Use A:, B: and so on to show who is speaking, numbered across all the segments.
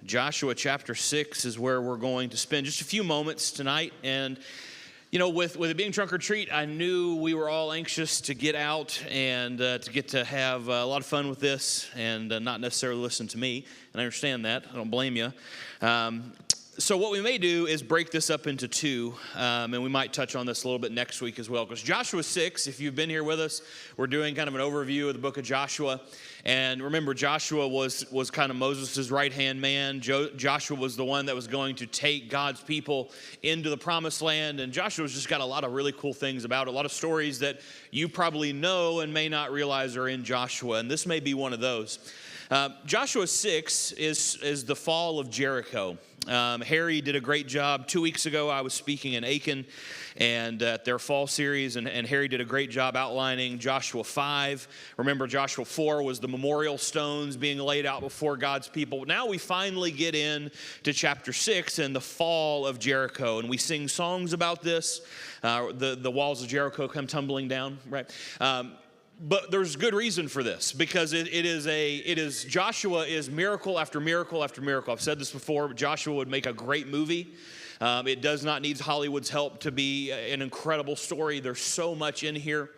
A: Joshua chapter 6 is where we're going to spend just a few moments tonight. And, you know, with it being trunk or treat, I knew we were all anxious to get out and to get to have a lot of fun with this and not necessarily listen to me. And I understand that. I don't blame you. So what we may do is break this up into two, and we might touch on this a little bit next week as well. Because Joshua 6, if you've been here with us, we're doing kind of an overview of the book of Joshua. And remember, Joshua was kind of Moses' right-hand man. Joshua was the one that was going to take God's people into the promised land. And Joshua's just got a lot of really cool things about it, a lot of stories that you probably know and may not realize are in Joshua. And this may be one of those. Joshua 6 is the fall of Jericho. Harry did a great job. 2 weeks ago, I was speaking in Aiken and at their fall series, and Harry did a great job outlining Joshua 5. Remember, Joshua 4 was the memorial stones being laid out before God's people. Now we finally get in to chapter 6 and the fall of Jericho, and we sing songs about this. The walls of Jericho come tumbling down, right? But there's good reason for this, because Joshua is miracle after miracle after miracle. I've said this before, but Joshua would make a great movie. It does not need Hollywood's help to be an incredible story. There's so much in here.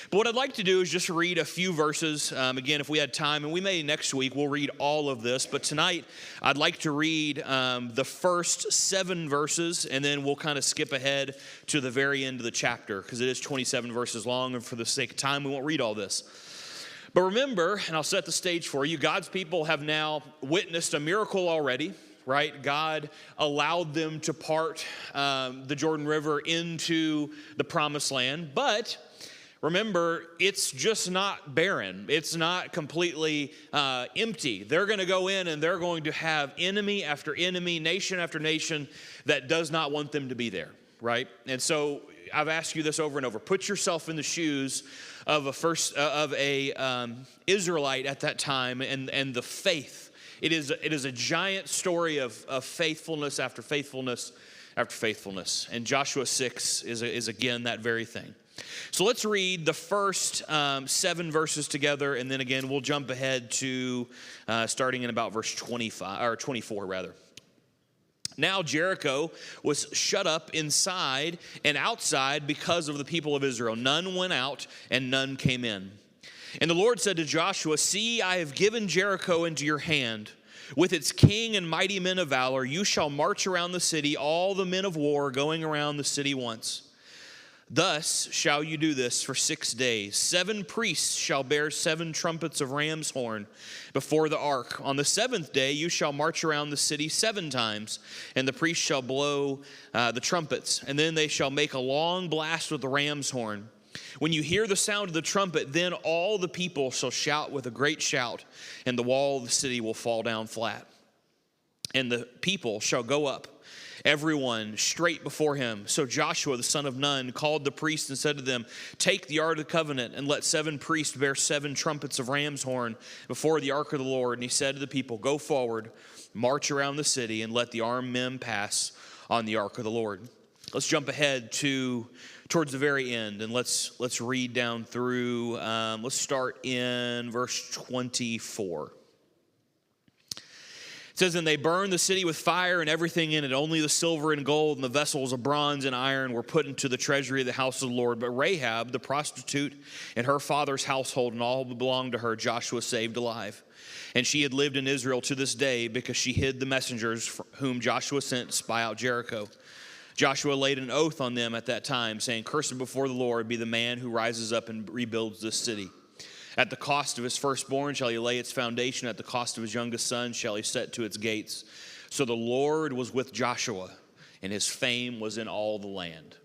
A: But what I'd like to do is just read a few verses. Again, if we had time, and we may next week, we'll read all of this. But tonight, I'd like to read the first 7 verses, and then we'll kind of skip ahead to the very end of the chapter, because it is 27 verses long, and for the sake of time, we won't read all this. But remember, and I'll set the stage for you, God's people have now witnessed a miracle already, right? God allowed them to part the Jordan River into the promised land, but remember, it's just not barren. It's not completely empty. They're going to go in and they're going to have enemy after enemy, nation after nation that does not want them to be there, right? And so I've asked you this over and over. Put yourself in the shoes of a Israelite at that time and the faith. It is a giant story of faithfulness after faithfulness after faithfulness. And Joshua 6 is again that very thing. So let's read the first 7 verses together, and then again we'll jump ahead to starting in about verse 24 rather. Now Jericho was shut up inside and outside because of the people of Israel. None went out and none came in. And the Lord said to Joshua, "See, I have given Jericho into your hand. With its king and mighty men of valor, you shall march around the city, all the men of war going around the city once. Thus shall you do this for 6 days. 7 priests shall bear 7 trumpets of ram's horn before the ark. On the 7th day you shall march around the city 7 times, and the priests shall blow the trumpets, and then they shall make a long blast with the ram's horn. When you hear the sound of the trumpet, then all the people shall shout with a great shout, and the wall of the city will fall down flat. And the people shall go up, everyone straight before him. So Joshua the son of Nun called the priests and said to them, Take the ark of the covenant, and let 7 priests bear 7 trumpets of ram's horn before the ark of the Lord. And he said to the people, Go forward, march around the city, and let the armed men pass on the ark of the Lord." Let's jump ahead towards the very end, and let's read down through. Let's start in verse 24. It says, "And they burned the city with fire and everything in it. Only the silver and gold and the vessels of bronze and iron were put into the treasury of the house of the Lord. But Rahab, the prostitute, and her father's household and all who belonged to her, Joshua saved alive. And she had lived in Israel to this day because she hid the messengers whom Joshua sent to spy out Jericho. Joshua laid an oath on them at that time, saying, Cursed before the Lord be the man who rises up and rebuilds this city. At the cost of his firstborn shall he lay its foundation. At the cost of his youngest son shall he set to its gates. So the Lord was with Joshua, and his fame was in all the land."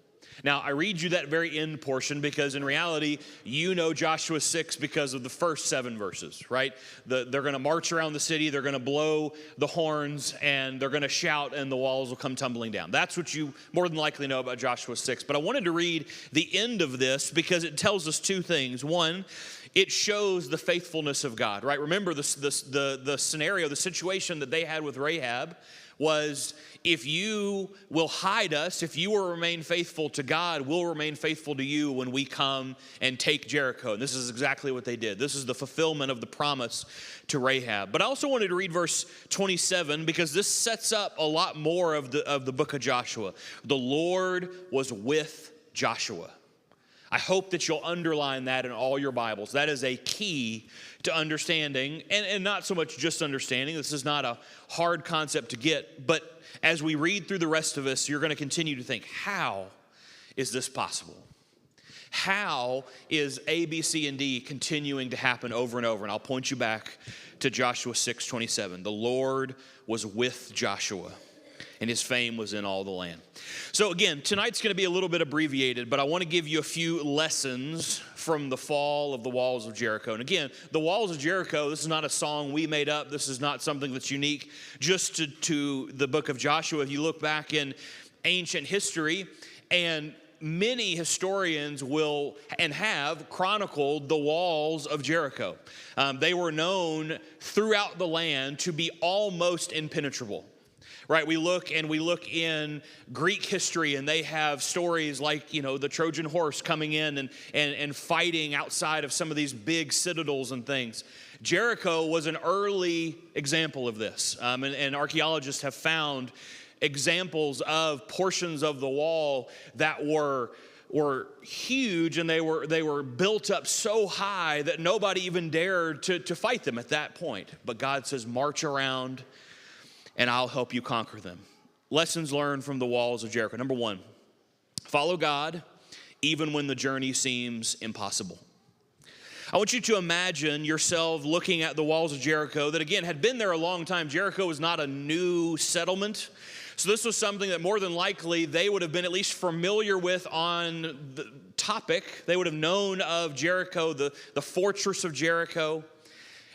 A: Now, I read you that very end portion because in reality, you know Joshua 6 because of the first 7 verses, right? They're going to march around the city, they're going to blow the horns, and they're going to shout, and the walls will come tumbling down. That's what you more than likely know about Joshua 6. But I wanted to read the end of this because it tells us 2 things. One, it shows the faithfulness of God, right? Remember the scenario, the situation that they had with Rahab was, if you will hide us, if you will remain faithful to God, we'll remain faithful to you when we come and take Jericho. And this is exactly what they did. This is the fulfillment of the promise to Rahab. But I also wanted to read verse 27 because this sets up a lot more of the book of Joshua. The Lord was with Joshua. I hope that you'll underline that in all your Bibles. That is a key to understanding, and not so much just understanding. This is not a hard concept to get, but as we read through the rest of us, you're going to continue to think, how is this possible? How is A, B, C, and D continuing to happen over and over? And I'll point you back to Joshua 6:27. The Lord was with Joshua, and his fame was in all the land. So again, tonight's going to be a little bit abbreviated, but I want to give you a few lessons from the fall of the walls of Jericho. And again, the walls of Jericho, this is not a song we made up. This is not something that's unique just to the book of Joshua. If you look back in ancient history, and many historians will and have chronicled the walls of Jericho. They were known throughout the land to be almost impenetrable. Right, we look in Greek history, and they have stories like, the Trojan horse coming in and fighting outside of some of these big citadels and things. Jericho was an early example of this, and archaeologists have found examples of portions of the wall that were huge, and they were built up so high that nobody even dared to fight them at that point. But God says, march around, and I'll help you conquer them. Lessons learned from the walls of Jericho. Number one, follow God even when the journey seems impossible. I want you to imagine yourself looking at the walls of Jericho that, again, had been there a long time. Jericho was not a new settlement. So this was something that more than likely they would have been at least familiar with on the topic. They would have known of Jericho, the fortress of Jericho.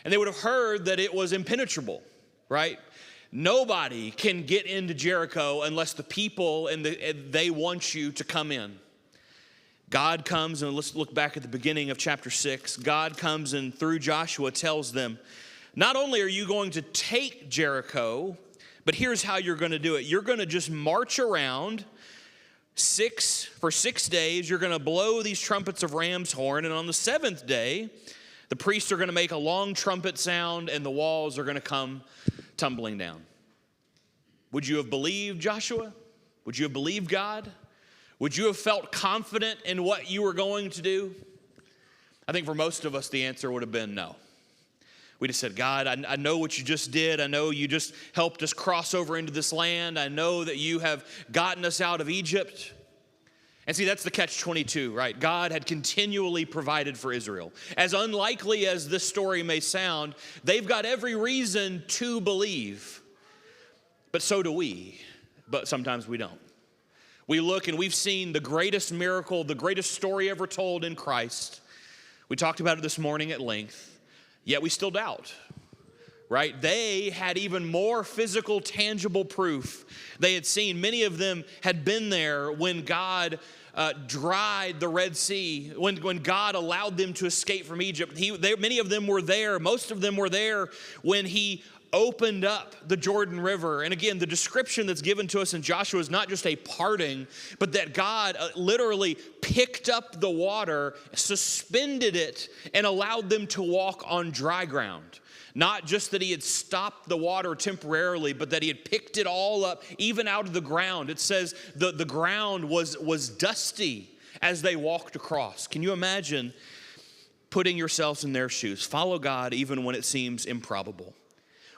A: And they would have heard that it was impenetrable, right? Nobody can get into Jericho unless the people and they want you to come in. God comes, and let's look back at the beginning of chapter 6. God comes and through Joshua tells them, not only are you going to take Jericho, but here's how you're going to do it. You're going to just march around for 6 days. You're going to blow these trumpets of ram's horn, and on the seventh day, the priests are going to make a long trumpet sound, and the walls are going to come tumbling down. Would you have believed Joshua? Would you have believed God? Would you have felt confident in what you were going to do? I think for most of us, the answer would have been no. We just said, God, I know what you just did. I know you just helped us cross over into this land. I know that you have gotten us out of Egypt. And see, that's the catch-22, right? God had continually provided for Israel. As unlikely as this story may sound, they've got every reason to believe. But so do we. But sometimes we don't. We look and we've seen the greatest miracle, the greatest story ever told in Christ. We talked about it this morning at length, yet we still doubt. Right? They had even more physical, tangible proof. They had seen, many of them had been there when God dried the Red Sea, when God allowed them to escape from Egypt. Many of them were there. Most of them were there when he opened up the Jordan River. And again, the description that's given to us in Joshua is not just a parting, but that God literally picked up the water, suspended it, and allowed them to walk on dry ground. Not just that he had stopped the water temporarily, but that he had picked it all up, even out of the ground. It says the ground was dusty as they walked across. Can you imagine putting yourselves in their shoes? Follow God even when it seems improbable.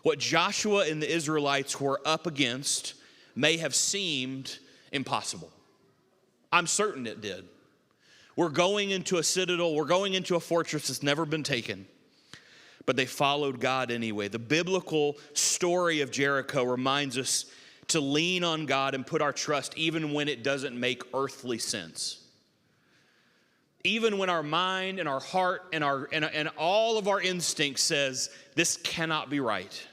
A: What Joshua and the Israelites were up against may have seemed impossible. I'm certain it did. We're going into a citadel, we're going into a fortress that's never been taken. But they followed God anyway. The biblical story of Jericho reminds us to lean on God and put our trust even when it doesn't make earthly sense. Even when our mind and our heart and all of our instincts says, this cannot be right.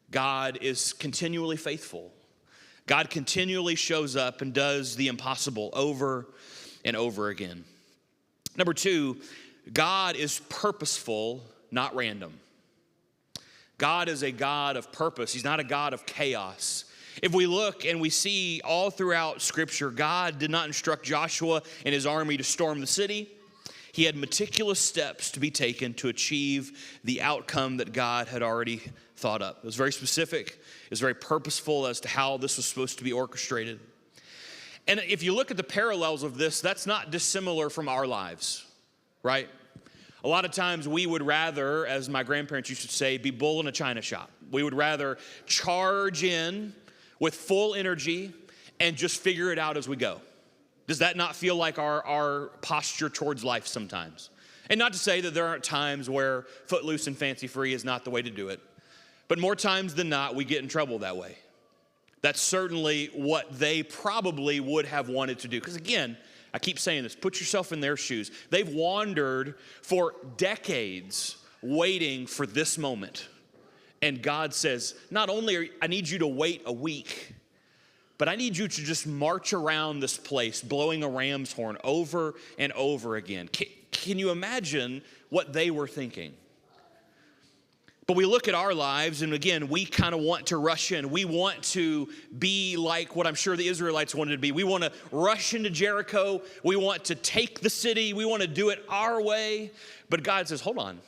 A: God is continually faithful. God continually shows up and does the impossible over and over again. Number two, God is purposeful, not random. God is a God of purpose. He's not a God of chaos. If we look and we see all throughout Scripture, God did not instruct Joshua and his army to storm the city. He had meticulous steps to be taken to achieve the outcome that God had already thought up. It was very specific. It was very purposeful as to how this was supposed to be orchestrated. And if you look at the parallels of this, that's not dissimilar from our lives, right? A lot of times we would rather, as my grandparents used to say, be bull in a china shop. We would rather charge in with full energy and just figure it out as we go. Does that not feel like our posture towards life sometimes? And not to say that there aren't times where footloose and fancy-free is not the way to do it. But more times than not, we get in trouble that way. That's certainly what they probably would have wanted to do. Because again, I keep saying this, put yourself in their shoes. They've wandered for decades waiting for this moment. And God says, not only I need you to wait a week, but I need you to just march around this place blowing a ram's horn over and over again. Can you imagine what they were thinking? But we look at our lives, and again, we kind of want to rush in. We want to be like what I'm sure the Israelites wanted to be. We want to rush into Jericho. We want to take the city. We want to do it our way. But God says, hold on.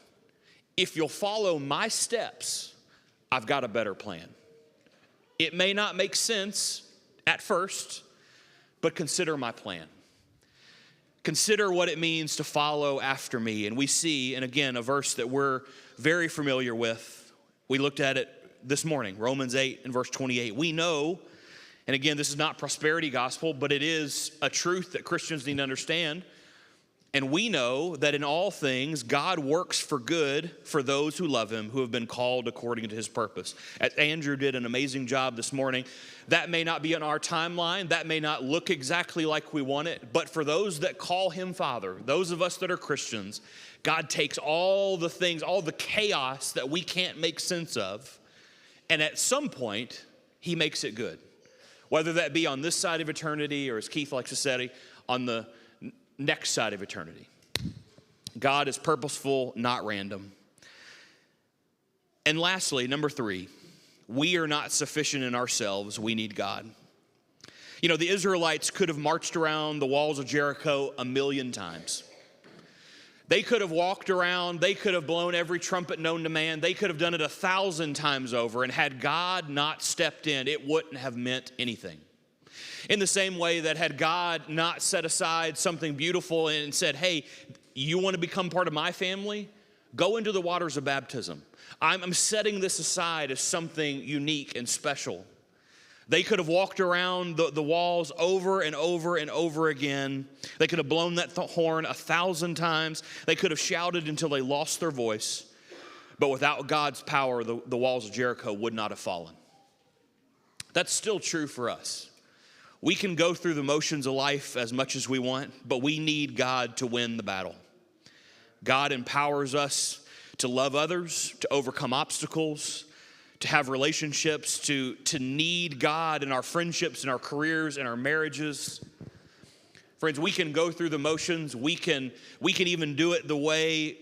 A: If you'll follow my steps, I've got a better plan. It may not make sense at first, but consider my plan. Consider what it means to follow after me. And we see, and again, a verse that we're very familiar with. We looked at it this morning, Romans 8 and verse 28. We know, and again, this is not prosperity gospel, but it is a truth that Christians need to understand. And we know that in all things, God works for good for those who love him, who have been called according to his purpose. As Andrew did an amazing job this morning. That may not be on our timeline. That may not look exactly like we want it. But for those that call him Father, those of us that are Christians, God takes all the things, all the chaos that we can't make sense of, and at some point, he makes it good. Whether that be on this side of eternity, or as Keith likes to say, on the next side of eternity. God is purposeful, not random. And lastly, number 3, we are not sufficient in ourselves. We need God. You know, the Israelites could have marched around the walls of Jericho 1,000,000 times. They could have walked around. They could have blown every trumpet known to man. They could have done it 1,000 times over. And had God not stepped in, it wouldn't have meant anything. In the same way that had God not set aside something beautiful and said, hey, you want to become part of my family? Go into the waters of baptism. I'm setting this aside as something unique and special. They could have walked around the walls over and over and over again. They could have blown that horn 1,000 times. They could have shouted until they lost their voice. But without God's power, the walls of Jericho would not have fallen. That's still true for us. We can go through the motions of life as much as we want, but we need God to win the battle. God empowers us to love others, to overcome obstacles, to have relationships, to need God in our friendships, in our careers, in our marriages. Friends, we can go through the motions. We can even do it the way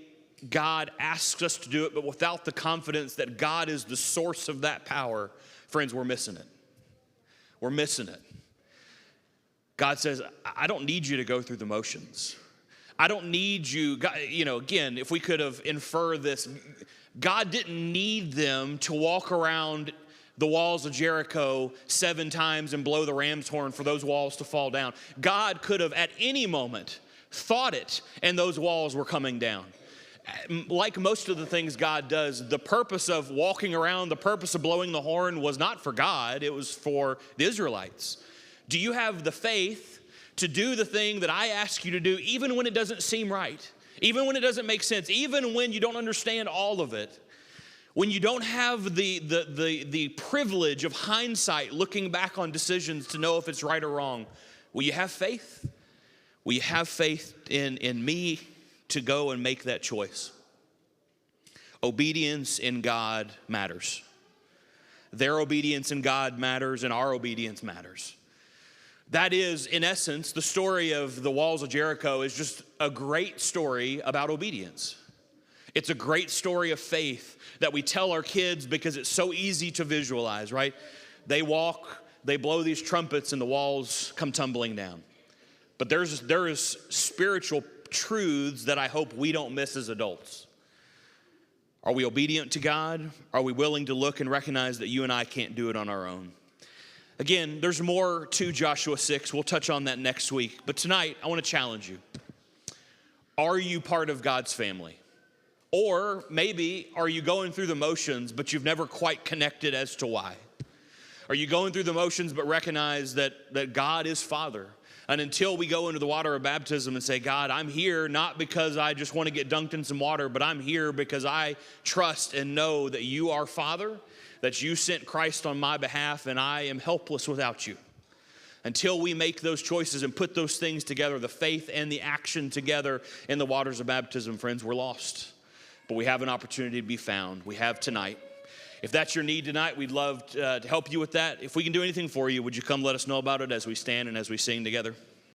A: God asks us to do it, but without the confidence that God is the source of that power, friends, we're missing it. We're missing it. God says, I don't need you to go through the motions. I don't need you, God, again, if we could have inferred this, God didn't need them to walk around the walls of Jericho 7 times and blow the ram's horn for those walls to fall down. God could have at any moment thought it, and those walls were coming down. Like most of the things God does, the purpose of walking around, the purpose of blowing the horn was not for God, it was for the Israelites. Do you have the faith to do the thing that I ask you to do, even when it doesn't seem right, even when it doesn't make sense, even when you don't understand all of it, when you don't have the privilege of hindsight looking back on decisions to know if it's right or wrong? Will you have faith? Will you have faith in me to go and make that choice? Obedience in God matters. Their obedience in God matters, and our obedience matters. That is, in essence, the story of the walls of Jericho is just a great story about obedience. It's a great story of faith that we tell our kids because it's so easy to visualize, right? They walk, they blow these trumpets, and the walls come tumbling down. But there is spiritual truths that I hope we don't miss as adults. Are we obedient to God? Are we willing to look and recognize that you and I can't do it on our own? Again, there's more to Joshua 6. We'll touch on that next week. But tonight, I want to challenge you. Are you part of God's family? Or maybe, are you going through the motions, but you've never quite connected as to why? Are you going through the motions, but recognize that God is Father? And until we go into the water of baptism and say, God, I'm here not because I just want to get dunked in some water, but I'm here because I trust and know that you are Father, that you sent Christ on my behalf, and I am helpless without you. Until we make those choices and put those things together, the faith and the action together in the waters of baptism, friends, we're lost. But we have an opportunity to be found. We have tonight. If that's your need tonight, we'd love to help you with that. If we can do anything for you, would you come let us know about it as we stand and as we sing together?